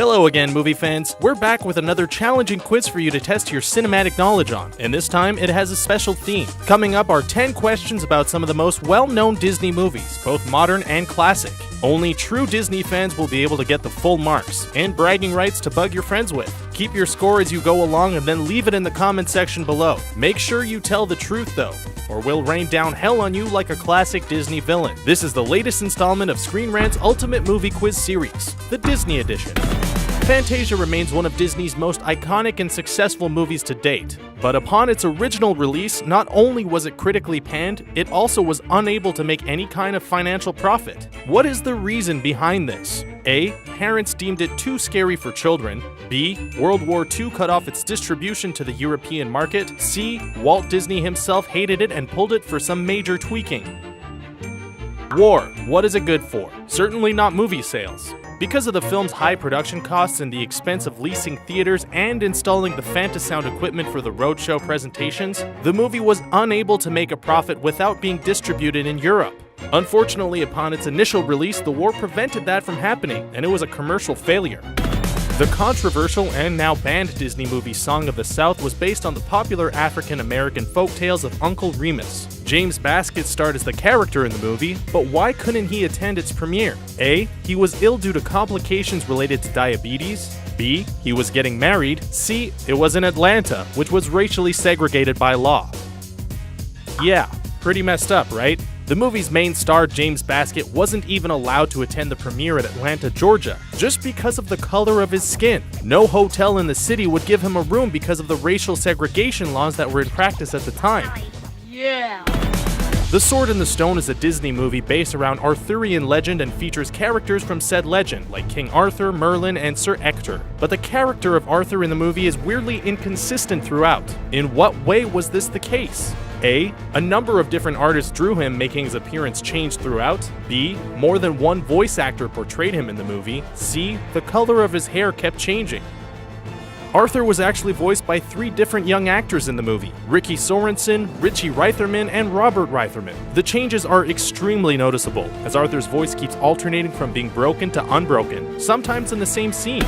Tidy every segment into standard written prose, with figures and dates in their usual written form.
Hello again, movie fans. We're back with another challenging quiz for you to test your cinematic knowledge on, and this time it has a special theme. Coming up are 10 questions about some of the most well-known Disney movies, both modern and classic. Only true Disney fans will be able to get the full marks, and bragging rights to bug your friends with. Keep your score as you go along and then leave it in the comment section below. Make sure you tell the truth though, or we'll rain down hell on you like a classic Disney villain. This is the latest installment of Screen Rant's Ultimate Movie Quiz Series, the Disney Edition. Fantasia remains one of Disney's most iconic and successful movies to date, but upon its original release, not only was it critically panned, it also was unable to make any kind of financial profit. What is the reason behind this? A. Parents deemed it too scary for children. B. World War II cut off its distribution to the European market. C. Walt Disney himself hated it and pulled it for some major tweaking. War. What is it good for? Certainly not movie sales. Because of the film's high production costs and the expense of leasing theaters and installing the Fantasound equipment for the roadshow presentations, the movie was unable to make a profit without being distributed in Europe. Unfortunately, upon its initial release, the war prevented that from happening, and it was a commercial failure. The controversial and now banned Disney movie Song of the South was based on the popular African-American folktales of Uncle Remus. James Baskett starred as the character in the movie, but why couldn't he attend its premiere? A. He was ill due to complications related to diabetes. B. He was getting married. C. It was in Atlanta, which was racially segregated by law. Yeah, pretty messed up, right? The movie's main star, James Baskett, wasn't even allowed to attend the premiere at Atlanta, Georgia, just because of the color of his skin. No hotel in the city would give him a room because of the racial segregation laws that were in practice at the time. Yeah. The Sword in the Stone is a Disney movie based around Arthurian legend and features characters from said legend, like King Arthur, Merlin, and Sir Ector. But the character of Arthur in the movie is weirdly inconsistent throughout. In what way was this the case? A. A number of different artists drew him, making his appearance change throughout. B. More than one voice actor portrayed him in the movie. C. The color of his hair kept changing. Arthur was actually voiced by 3 different young actors in the movie: Ricky Sorensen, Richie Reitherman, and Robert Reitherman. The changes are extremely noticeable, as Arthur's voice keeps alternating from being broken to unbroken, sometimes in the same scene.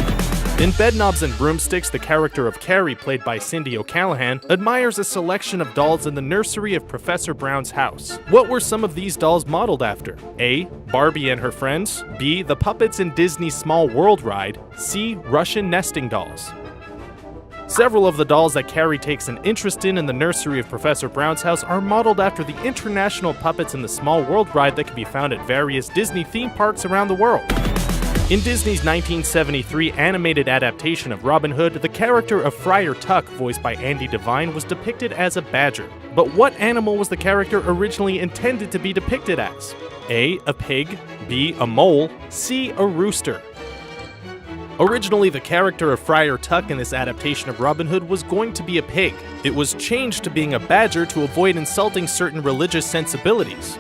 In Bedknobs and Broomsticks, the character of Carrie, played by Cindy O'Callaghan, admires a selection of dolls in the nursery of Professor Brown's house. What were some of these dolls modeled after? A. Barbie and her friends. B. The puppets in Disney's Small World ride. C. Russian nesting dolls. Several of the dolls that Carrie takes an interest in the nursery of Professor Brown's house are modeled after the international puppets in the Small World ride that can be found at various Disney theme parks around the world. In Disney's 1973 animated adaptation of Robin Hood, the character of Friar Tuck, voiced by Andy Devine, was depicted as a badger. But what animal was the character originally intended to be depicted as? A. A pig. B. A mole. C. A rooster. Originally, the character of Friar Tuck in this adaptation of Robin Hood was going to be a pig. It was changed to being a badger to avoid insulting certain religious sensibilities.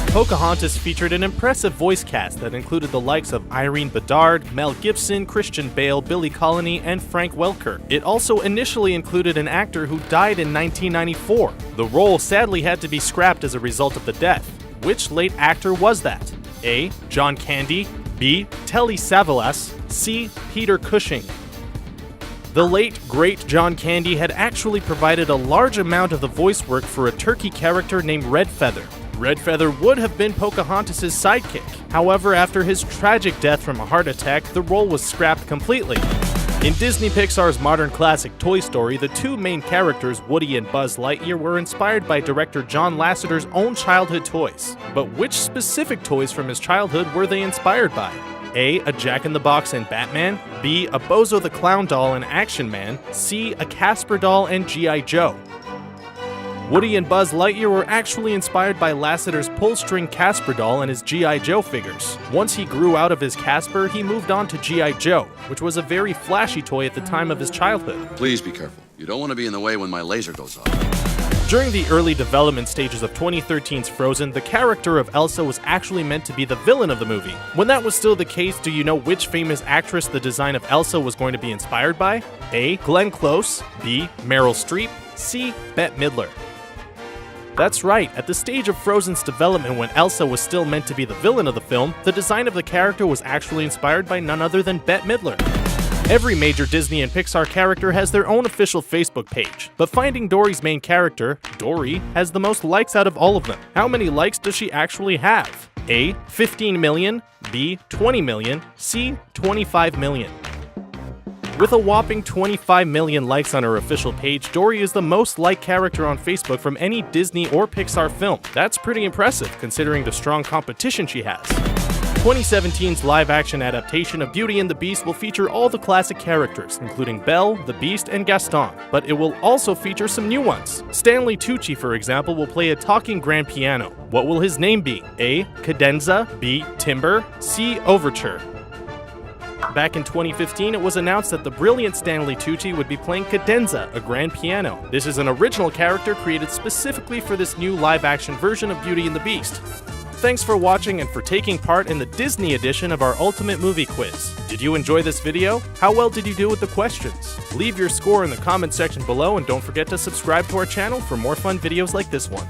Pocahontas featured an impressive voice cast that included the likes of Irene Bedard, Mel Gibson, Christian Bale, Billy Connolly, and Frank Welker. It also initially included an actor who died in 1994. The role sadly had to be scrapped as a result of the death. Which late actor was that? A. John Candy. B. Telly Savalas. C. Peter Cushing. The late, great John Candy had actually provided a large amount of the voice work for a turkey character named Red Feather. Red Feather would have been Pocahontas' sidekick. However, after his tragic death from a heart attack, the role was scrapped completely. In Disney Pixar's modern classic Toy Story, the 2 main characters, Woody and Buzz Lightyear, were inspired by director John Lasseter's own childhood toys. But which specific toys from his childhood were they inspired by? A. Jack-in-the-Box and Batman. B. A Bozo the Clown doll and Action Man. C. A Casper doll and G.I. Joe. Woody and Buzz Lightyear were actually inspired by Lasseter's pull-string Casper doll and his G.I. Joe figures. Once he grew out of his Casper, he moved on to G.I. Joe, which was a very flashy toy at the time of his childhood. Please be careful. You don't want to be in the way when my laser goes off. During the early development stages of 2013's Frozen, the character of Elsa was actually meant to be the villain of the movie. When that was still the case, do you know which famous actress the design of Elsa was going to be inspired by? A. Glenn Close. B. Meryl Streep. C. Bette Midler. That's right, at the stage of Frozen's development when Elsa was still meant to be the villain of the film, the design of the character was actually inspired by none other than Bette Midler. Every major Disney and Pixar character has their own official Facebook page, but Finding Dory's main character, Dory, has the most likes out of all of them. How many likes does she actually have? A. 15 million, B. 20 million, C. 25 million. With a whopping 25 million likes on her official page, Dory is the most liked character on Facebook from any Disney or Pixar film. That's pretty impressive, considering the strong competition she has. 2017's live-action adaptation of Beauty and the Beast will feature all the classic characters, including Belle, the Beast, and Gaston, but it will also feature some new ones. Stanley Tucci, for example, will play a talking grand piano. What will his name be? A. Cadenza, B. Timber, C. Overture. Back in 2015, it was announced that the brilliant Stanley Tucci would be playing Cadenza, a grand piano. This is an original character created specifically for this new live-action version of Beauty and the Beast. Thanks for watching and for taking part in the Disney edition of our Ultimate Movie Quiz. Did you enjoy this video? How well did you do with the questions? Leave your score in the comment section below and don't forget to subscribe to our channel for more fun videos like this one.